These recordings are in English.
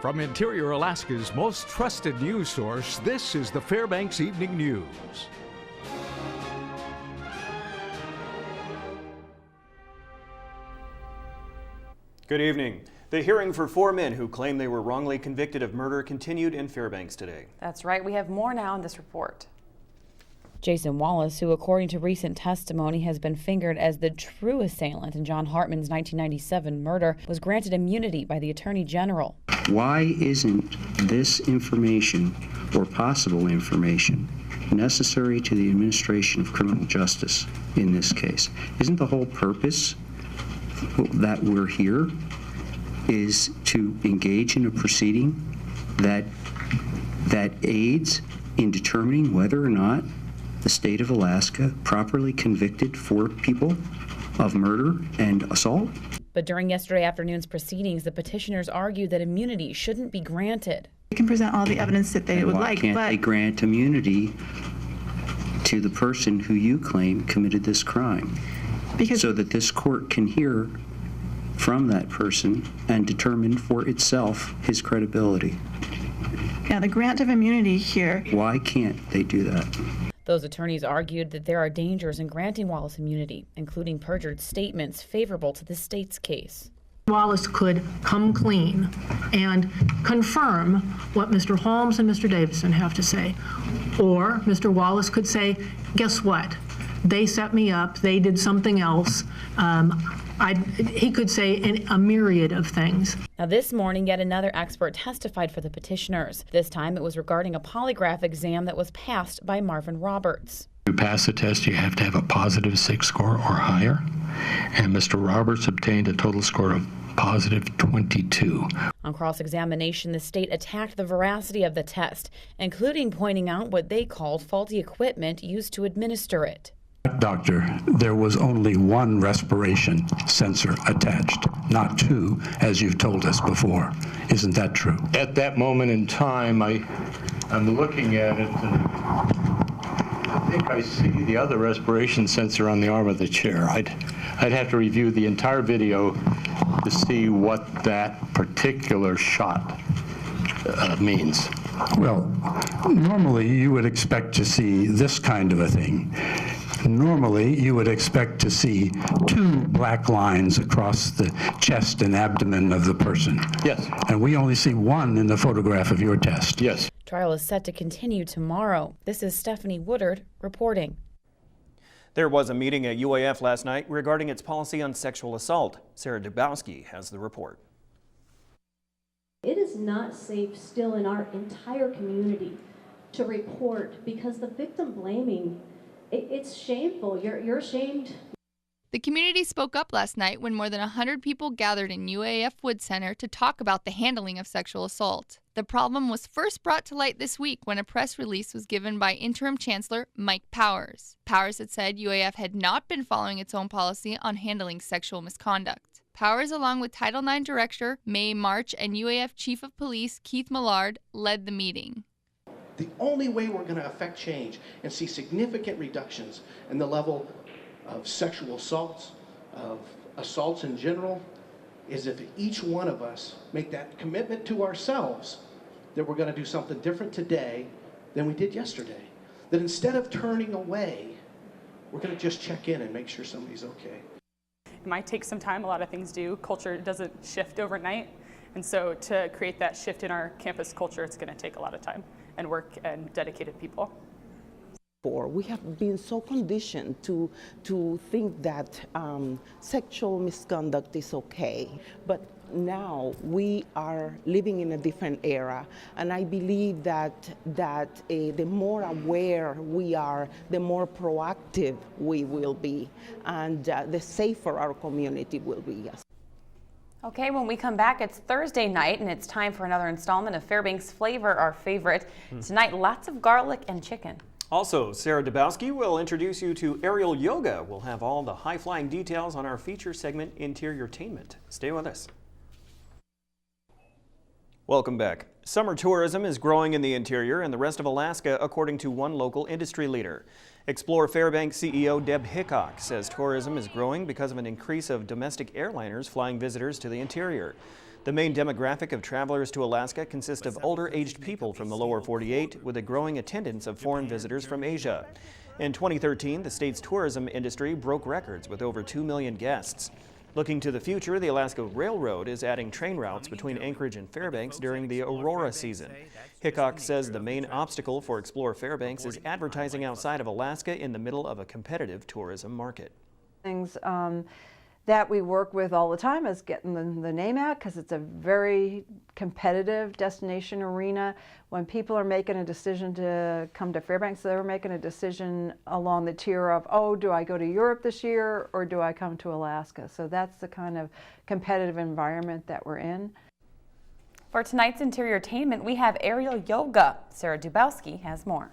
From Interior Alaska's most trusted news source, this is the Fairbanks Evening News. Good evening. The hearing for 4 men who claim they were wrongly convicted of murder continued in Fairbanks today. That's right. We have more now in this report. Jason Wallace, who according to recent testimony has been fingered as the true assailant in John Hartman's 1997 murder, was granted immunity by the Attorney General. Why isn't this information or possible information necessary to the administration of criminal justice in this case? Isn't the whole purpose that we're here is to engage in a proceeding that aids in determining whether or not the state of Alaska properly convicted 4 people of murder and assault? But during yesterday afternoon's proceedings, the petitioners argued that immunity shouldn't be granted. They can present all the evidence that they would like, but why can't they grant immunity to the person who you claim committed this crime? So that this court can hear from that person and determine for itself his credibility. Yeah, the grant of immunity here. Why can't they do that? Those attorneys argued that there are dangers in granting Wallace immunity, including perjured statements favorable to the state's case. Wallace could come clean and confirm what Mr. Holmes and Mr. Davison have to say. Or Mr. Wallace could say, guess what? They set me up. They did something else. He could say a myriad of things. Now this morning, yet another expert testified for the petitioners. This time it was regarding a polygraph exam that was passed by Marvin Roberts. To pass the test, you have to have a positive 6 score or higher. And Mr. Roberts obtained a total score of positive 22. On cross-examination, the state attacked the veracity of the test, including pointing out what they called faulty equipment used to administer it. Doctor, there was only 1 respiration sensor attached, not 2, as you've told us before. Isn't that true? At that moment in time, I'm looking at it, and I think I see the other respiration sensor on the arm of the chair. I'd have to review the entire video to see what that particular shot means. Well, normally you would expect to see this kind of a thing. Normally, you would expect to see 2 black lines across the chest and abdomen of the person. Yes. And we only see 1 in the photograph of your test. Yes. Trial is set to continue tomorrow. This is Stephanie Woodard reporting. There was a meeting at UAF last night regarding its policy on sexual assault. Sarah Dubowski has the report. It is not safe still in our entire community to report because the victim blaming, it's shameful. You're ashamed. The community spoke up last night when more than 100 people gathered in UAF Wood Center to talk about the handling of sexual assault. The problem was first brought to light this week when a press release was given by Interim Chancellor Mike Powers. Powers had said UAF had not been following its own policy on handling sexual misconduct. Powers, along with Title IX Director Mae March and UAF Chief of Police Keith Millard, led the meeting. The only way we're going to affect change and see significant reductions in the level of sexual assaults, of assaults in general, is if each one of us make that commitment to ourselves that we're going to do something different today than we did yesterday. That instead of turning away, we're going to just check in and make sure somebody's okay. It might take some time. A lot of things do. Culture doesn't shift overnight. And so to create that shift in our campus culture, it's going to take a lot of time and work and dedicated people. We have been so conditioned to think that sexual misconduct is okay, but now we are living in a different era, and I believe that the more aware we are, the more proactive we will be, and the safer our community will be. Okay, when we come back, it's Thursday night, and it's time for another installment of Fairbanks Flavor, our favorite. Tonight, lots of garlic and chicken. Also, Sarah Dubowski will introduce you to aerial yoga. We'll have all the high-flying details on our feature segment, Interiortainment. Stay with us. Welcome back. Summer tourism is growing in the interior and the rest of Alaska, according to one local industry leader. Explore Fairbanks CEO Deb Hickok says tourism is growing because of an increase of domestic airliners flying visitors to the interior. The main demographic of travelers to Alaska consists of older-aged people from the lower 48, with a growing attendance of foreign visitors from Asia. In 2013, the state's tourism industry broke records with over 2 million guests. Looking to the future, the Alaska Railroad is adding train routes between Anchorage and Fairbanks during the Aurora season. Hickok says the main obstacle for Explore Fairbanks is advertising outside of Alaska in the middle of a competitive tourism market. Things that we work with all the time is getting the name out, because it's a very competitive destination arena. When people are making a decision to come to Fairbanks, they're making a decision along the tier of, oh, do I go to Europe this year or do I come to Alaska? So that's the kind of competitive environment that we're in. For tonight's interior entertainment, we have aerial yoga. Sarah Dubowski has more.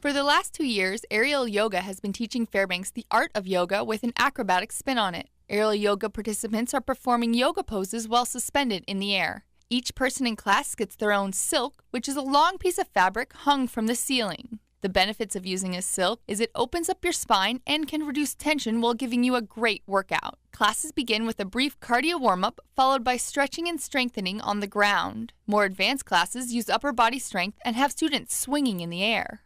For the last 2 years, Aerial Yoga has been teaching Fairbanks the art of yoga with an acrobatic spin on it. Aerial Yoga participants are performing yoga poses while suspended in the air. Each person in class gets their own silk, which is a long piece of fabric hung from the ceiling. The benefits of using a silk is it opens up your spine and can reduce tension while giving you a great workout. Classes begin with a brief cardio warm-up, followed by stretching and strengthening on the ground. More advanced classes use upper body strength and have students swinging in the air.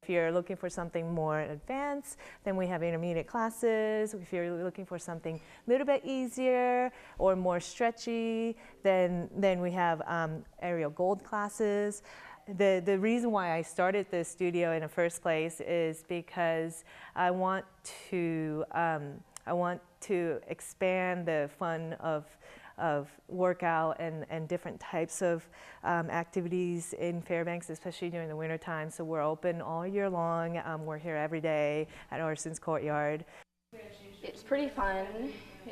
If you're looking for something more advanced, then we have intermediate classes. If you're looking for something a little bit easier or more stretchy, then we have aerial gold classes. The reason why I started this studio in the first place is because I want to expand the fun of workout and different types of activities in Fairbanks, especially during the winter time. So we're open all year long. We're here every day at Orson's Courtyard. It's pretty fun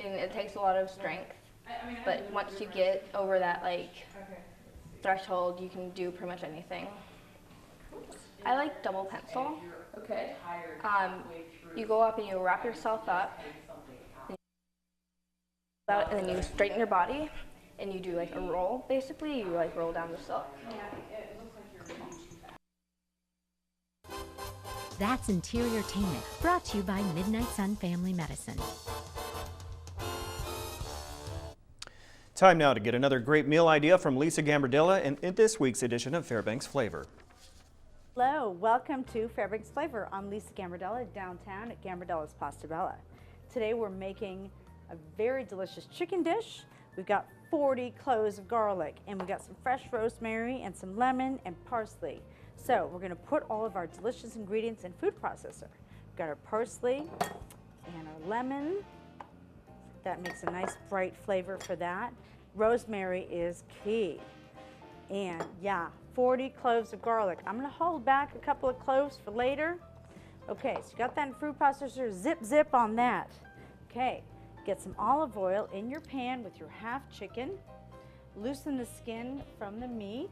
and it takes a lot of strength, but once you get over that threshold, you can do pretty much anything. I like double pencil. Okay. You go up and you wrap yourself up, and then you straighten your body, and you do like a roll. Basically, you roll down the silk. That's Interior Entertainment, brought to you by Midnight Sun Family Medicine. Time now to get another great meal idea from Lisa Gambardella in this week's edition of Fairbanks Flavor. Hello, welcome to Fairbanks Flavor. I'm Lisa Gambardella, downtown at Gambardella's Pasta Bella. Today we're making a very delicious chicken dish. We've got 40 cloves of garlic, and we've got some fresh rosemary and some lemon and parsley. So we're gonna put all of our delicious ingredients in food processor. We've got our parsley and our lemon. That makes a nice bright flavor for that. Rosemary is key. And yeah, 40 cloves of garlic. I'm gonna hold back a couple of cloves for later. Okay, so you got that in food processor, zip on that. Okay. Get some olive oil in your pan with your half chicken. Loosen the skin from the meat.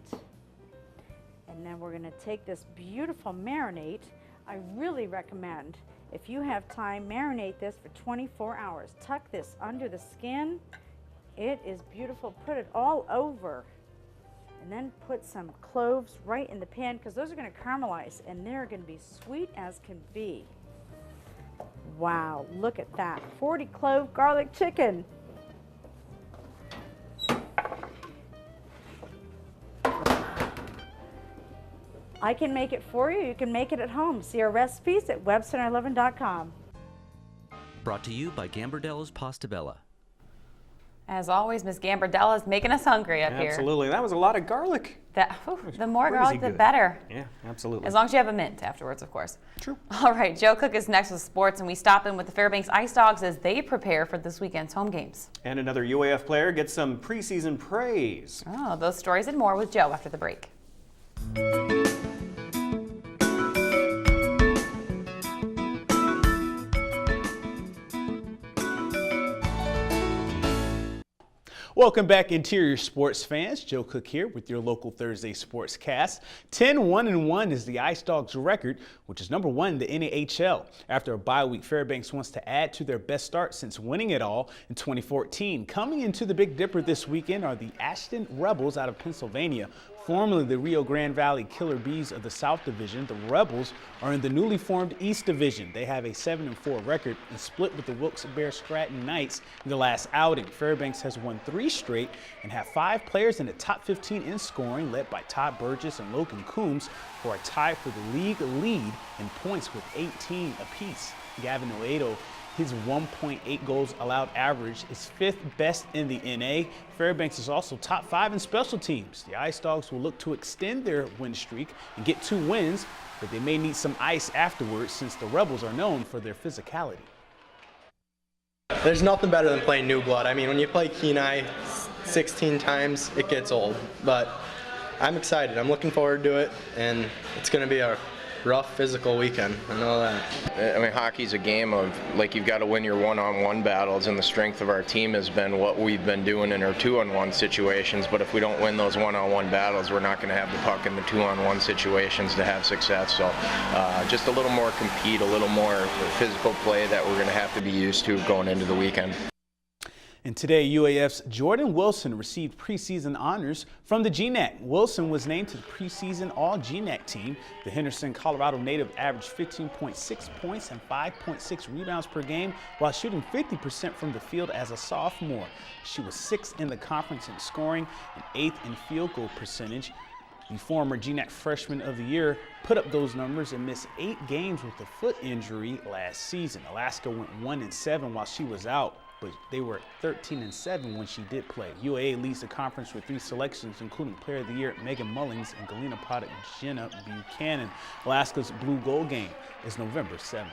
And then we're gonna take this beautiful marinade. I really recommend, if you have time, marinate this for 24 hours. Tuck this under the skin. It is beautiful. Put it all over. And then put some cloves right in the pan, because those are gonna caramelize and they're gonna be sweet as can be. Wow, look at that. 40 clove garlic chicken. I can make it for you. You can make it at home. See our recipes at webcenter11.com. Brought to you by Gambardella's Pasta Bella. As always, Miss Gambardella is making us hungry up here. Absolutely. That was a lot of garlic. The more garlic, the better. Yeah, absolutely. As long as you have a mint afterwards, of course. True. All right, Joe Cook is next with sports, and we stop in with the Fairbanks Ice Dogs as they prepare for this weekend's home games. And another UAF player gets some preseason praise. Oh, those stories and more with Joe after the break. Welcome back, Interior Sports fans. Joe Cook here with your local Thursday sports cast. 10-1-1 is the Ice Dogs record, which is number 1 in the NAHL. After a bye week, Fairbanks wants to add to their best start since winning it all in 2014. Coming into the Big Dipper this weekend are the Ashton Rebels out of Pennsylvania. Formerly the Rio Grande Valley Killer Bees of the South Division, the Rebels are in the newly formed East Division. They have a 7-4 record and split with the Wilkes-Barre Stratton Knights in the last outing. Fairbanks has won 3 straight and have 5 players in the top 15 in scoring, led by Todd Burgess and Logan Coombs, who are tied for the league lead in points with 18 apiece. Gavin Oedo, his 1.8 goals allowed average is 5th best in the NA. Fairbanks is also top 5 in special teams. The Ice Dogs will look to extend their win streak and get 2 wins, but they may need some ice afterwards since the Rebels are known for their physicality. There's nothing better than playing New Blood. I mean, when you play Kenai 16 times, it gets old. But I'm excited. I'm looking forward to it, and it's going to be a rough physical weekend. I know that. I mean, hockey's a game of, like, you've got to win your one-on-one battles, and the strength of our team has been what we've been doing in our 2-on-1 situations. But if we don't win those one-on-one battles, we're not going to have the puck in the 2-on-1 situations to have success. So just a little more compete, a little more physical play that we're going to have to be used to going into the weekend. And today, UAF's Jordan Wilson received preseason honors from the GNAC. Wilson was named to the preseason All-GNAC team. The Henderson, Colorado native averaged 15.6 points and 5.6 rebounds per game while shooting 50% from the field as a sophomore. She was 6th in the conference in scoring and 8th in field goal percentage. The former GNAC Freshman of the Year put up those numbers and missed 8 games with a foot injury last season. Alaska went 1-7 while she was out, but they were 13-7 when she did play. UAA leads the conference with 3 selections, including Player of the Year Megan Mullings and Galena product Jenna Buchanan. Alaska's Blue Gold game is November 7th.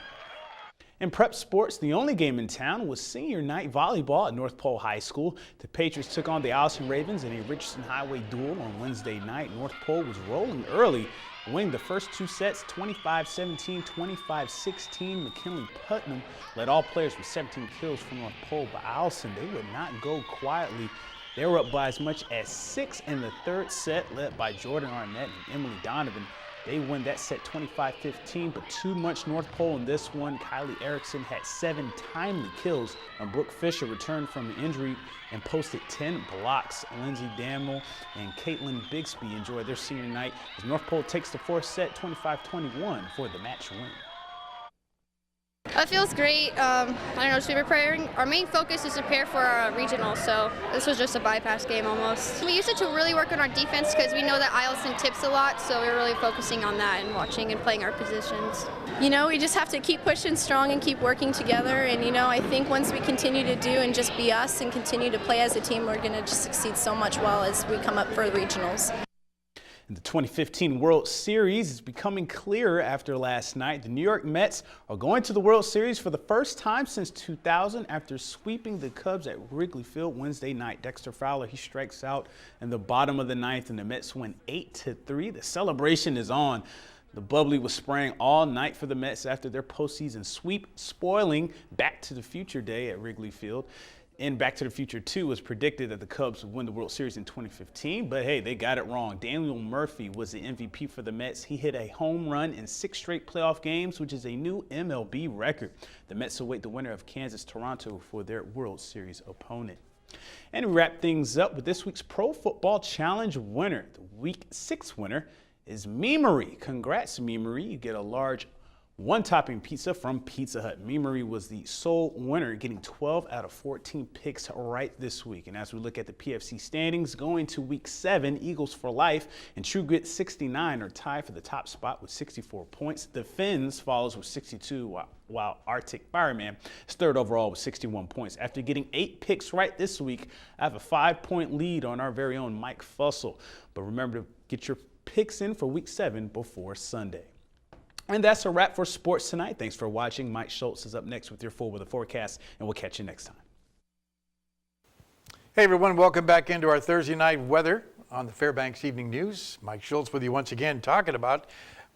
In prep sports, the only game in town was senior night volleyball at North Pole High School. The Patriots took on the Allison Ravens in a Richardson Highway duel on Wednesday night. North Pole was rolling early, winning the first 2 sets 25-17, 25-16. McKinley Putnam led all players with 17 kills from North Pole, but Allison, they would not go quietly. They were up by as much as 6 in the 3rd set, led by Jordan Arnett and Emily Donovan. They win that set 25-15, but too much North Pole in this one. Kylie Erickson had 7 timely kills, and Brooke Fisher returned from an injury and posted 10 blocks. Lindsay Damnell and Caitlin Bixby enjoyed their senior night as North Pole takes the 4th set 25-21 for the match win. It feels great. I don't know, just be preparing. Our main focus is to prepare for our regional, so this was just a bypass game almost. We used it to really work on our defense because we know that Eielson tips a lot, so we're really focusing on that and watching and playing our positions. You know, we just have to keep pushing strong and keep working together, and you know, I think once we continue to do and just be us and continue to play as a team, we're going to just succeed so much well as we come up for the regionals. The 2015 World Series is becoming clearer after last night. The New York Mets are going to the World Series for the first time since 2000 after sweeping the Cubs at Wrigley Field Wednesday night. Dexter Fowler, he strikes out in the bottom of the 9th, and the Mets win 8-3. The celebration is on. The bubbly was spraying all night for the Mets after their postseason sweep, spoiling Back to the Future Day at Wrigley Field. In Back to the Future 2 was predicted that the Cubs would win the World Series in 2015, but hey, they got it wrong. Daniel Murphy was the MVP for the Mets. He hit a home run in 6 straight playoff games, which is a new MLB record. The Mets await the winner of Kansas-Toronto for their World Series opponent. And we wrap things up with this week's Pro Football Challenge winner. The Week 6 winner is Memory. Congrats, Memory. You get a large 1-topping pizza from Pizza Hut. Memory was the sole winner, getting 12 out of 14 picks right this week. And as we look at the PFC standings, going to Week 7, Eagles for Life and True Grit 69 are tied for the top spot with 64 points. The Finns follows with 62, while Arctic Fireman is 3rd overall with 61 points. After getting 8 picks right this week, I have a 5-point lead on our very own Mike Fussell. But remember to get your picks in for Week 7 before Sunday. And that's a wrap for sports tonight. Thanks for watching. Mike Schultz is up next with your full weather forecast, and we'll catch you next time. Hey everyone, welcome back into our Thursday night weather on the Fairbanks Evening News. Mike Schultz with you once again, talking about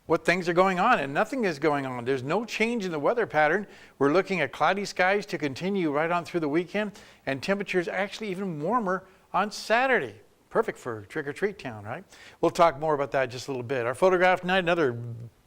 what things are going on, and nothing is going on. There's no change in the weather pattern. We're looking at cloudy skies to continue right on through the weekend, and temperatures actually even warmer on Saturday. Perfect for trick-or-treat town, right? We'll talk more about that in just a little bit. Our photograph tonight, another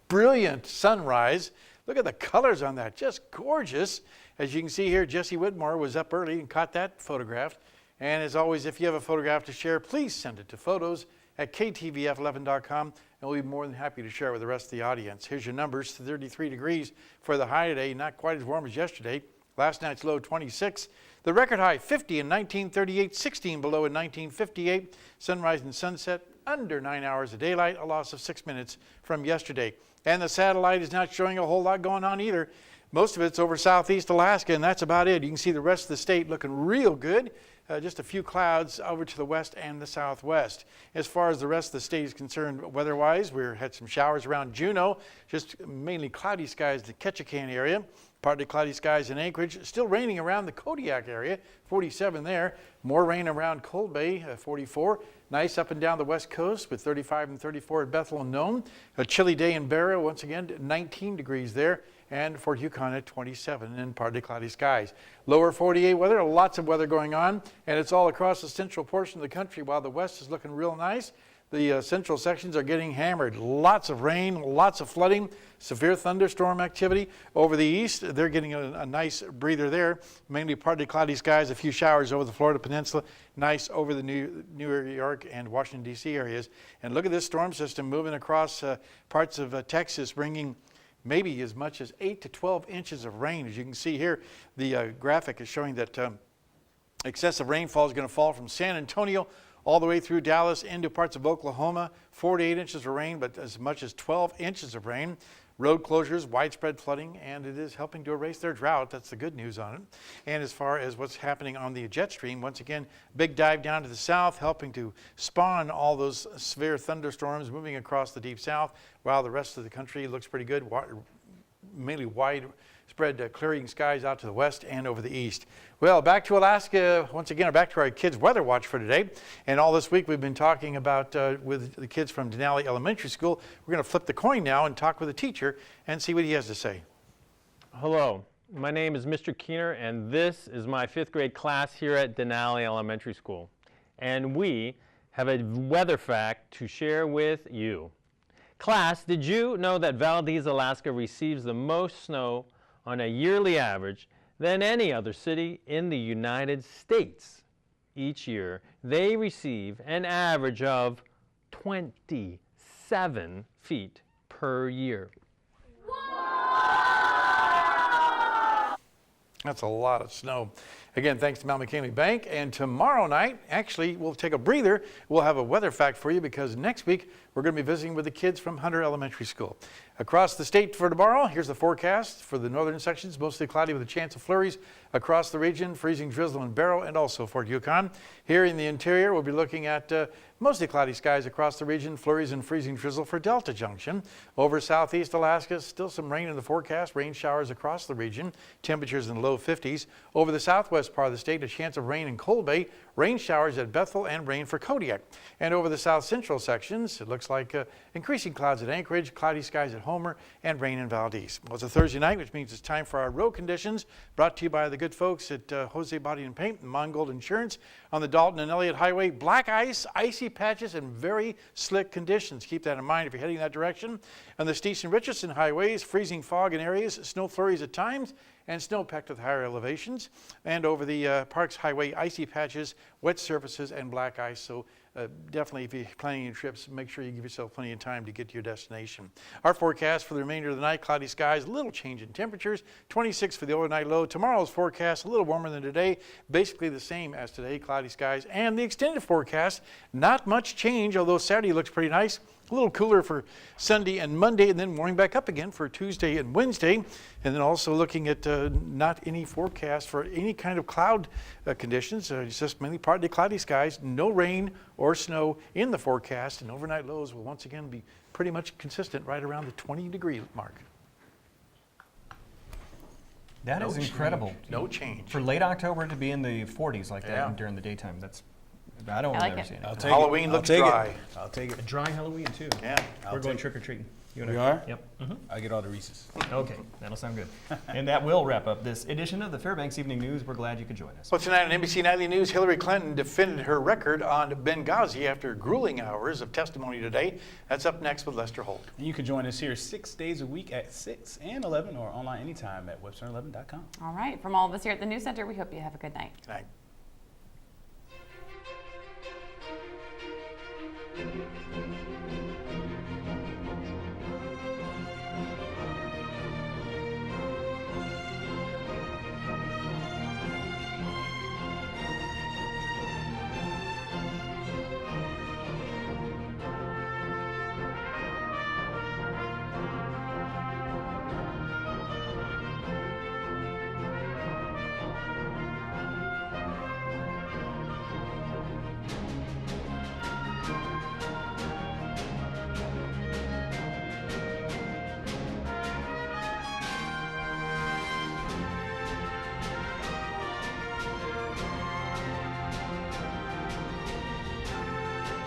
brilliant sunrise. Look at the colors on that, just gorgeous. As you can see here, Jesse Whitmore was up early and caught that photograph. And as always, if you have a photograph to share, please send it to photos at KTVF11.com, and we'll be more than happy to share with the rest of the audience. Here's your numbers: 33 degrees for the high today, not quite as warm as yesterday. Last night's low 26. The record high 50 in 1938, 16 below in 1958. Sunrise and sunset under 9 hours of daylight, a loss of 6 minutes from yesterday. And the satellite is not showing a whole lot going on either. Most of it's over southeast Alaska, and that's about it. You can see the rest of the state looking real good. Just a few clouds over to the west and the southwest. As far as the rest of the state is concerned, weather-wise, we had some showers around Juneau, just mainly cloudy skies in the Ketchikan area. Partly cloudy skies in Anchorage. Still raining around the Kodiak area, 47 there. More rain around Cold Bay, 44. Nice up and down the west coast with 35 and 34 at Bethel and Nome. A chilly day in Barrow, once again, 19 degrees there. And Fort Yukon at 27 and partly cloudy skies. Lower 48 weather, lots of weather going on, and it's all across the central portion of the country while the west is looking real nice. The central sections are getting hammered. Lots of rain, lots of flooding, severe thunderstorm activity. Over the east, they're getting a nice breather there. Mainly partly cloudy skies, a few showers over the Florida Peninsula. Nice over the New York and Washington, D.C. areas. And look at this storm system moving across parts of Texas, bringing maybe as much as 8 to 12 inches of rain. As you can see here, the graphic is showing that excessive rainfall is going to fall from San Antonio all the way through Dallas into parts of Oklahoma. 4 to 8 inches of rain, but as much as 12 inches of rain. Road closures, widespread flooding, and it is helping to erase their drought. That's the good news on it. And as far as what's happening on the jet stream, once again, big dive down to the south, helping to spawn all those severe thunderstorms moving across the deep south, while the rest of the country looks pretty good, mainly widespread clearing skies out to the west and over the east. Well, back to Alaska once again, or back to our kids' weather watch for today. And all this week we've been talking about with the kids from Denali Elementary School. We're going to flip the coin now and talk with a teacher and see what he has to say. Hello, my name is Mr. Keener, and this is my 5th grade class here at Denali Elementary School. And we have a weather fact to share with you. Class, did you know that Valdez, Alaska receives the most snow on a yearly average than any other city in the United States? Each year, they receive an average of 27 feet per year. That's a lot of snow. Again, thanks to Mount McKinley Bank. And tomorrow night, actually, we'll take a breather. We'll have a weather fact for you because next week we're going to be visiting with the kids from Hunter Elementary School. Across the state for tomorrow, here's the forecast for the northern sections. Mostly cloudy with a chance of flurries across the region, freezing drizzle in Barrow and also Fort Yukon. Here in the interior, we'll be looking at mostly cloudy skies across the region, flurries and freezing drizzle for Delta Junction. Over southeast Alaska, still some rain in the forecast, rain showers across the region, temperatures in the low 50s. Over the southwest part of the state, a chance of rain in Cold Bay, rain showers at Bethel and rain for Kodiak. And over the south central sections, it looks like increasing clouds at Anchorage, cloudy skies at Homer, and rain in Valdez. Well, it's a Thursday night, which means it's time for our road conditions, brought to you by the good folks at Jose Body and Paint and Mongold Insurance on the Dalton and Elliott Highway. Black ice, icy patches, and very slick conditions. Keep that in mind if you're heading that direction. On the Stetson-Richardson highways, freezing fog in areas, snow flurries at times, and snow packed with higher elevations. And over the Parks Highway, icy patches, wet surfaces, and black ice. So definitely, if you're planning your trips, make sure you give yourself plenty of time to get to your destination. Our forecast for the remainder of the night, cloudy skies, a little change in temperatures, 26 for the overnight low. Tomorrow's forecast, a little warmer than today, basically the same as today, cloudy skies. And the extended forecast, not much change, although Saturday looks pretty nice. A little cooler for Sunday and Monday, and then warming back up again for Tuesday and Wednesday. And then also looking at not any forecast for any kind of cloud conditions. It's just mainly partly cloudy skies, no rain or snow in the forecast, and overnight lows will once again be pretty much consistent right around the 20-degree mark. That is incredible. No change. For late October to be in the 40s like that during the daytime, that's I don't like remember it. seeing I'll it. take Halloween looks dry. I'll take it. A dry Halloween too. Yeah. We're going trick-or-treating. We are? Yep. I get all the Reese's. Okay, that'll sound good. And that will wrap up this edition of the Fairbanks Evening News. We're glad you could join us. Well, tonight on NBC Nightly News, Hillary Clinton defended her record on Benghazi after grueling hours of testimony today. That's up next with Lester Holt. And you can join us here 6 days a week at 6 and 11 or online anytime at webster11.com. All right, from all of us here at the News Center, we hope you have a good night. Good night.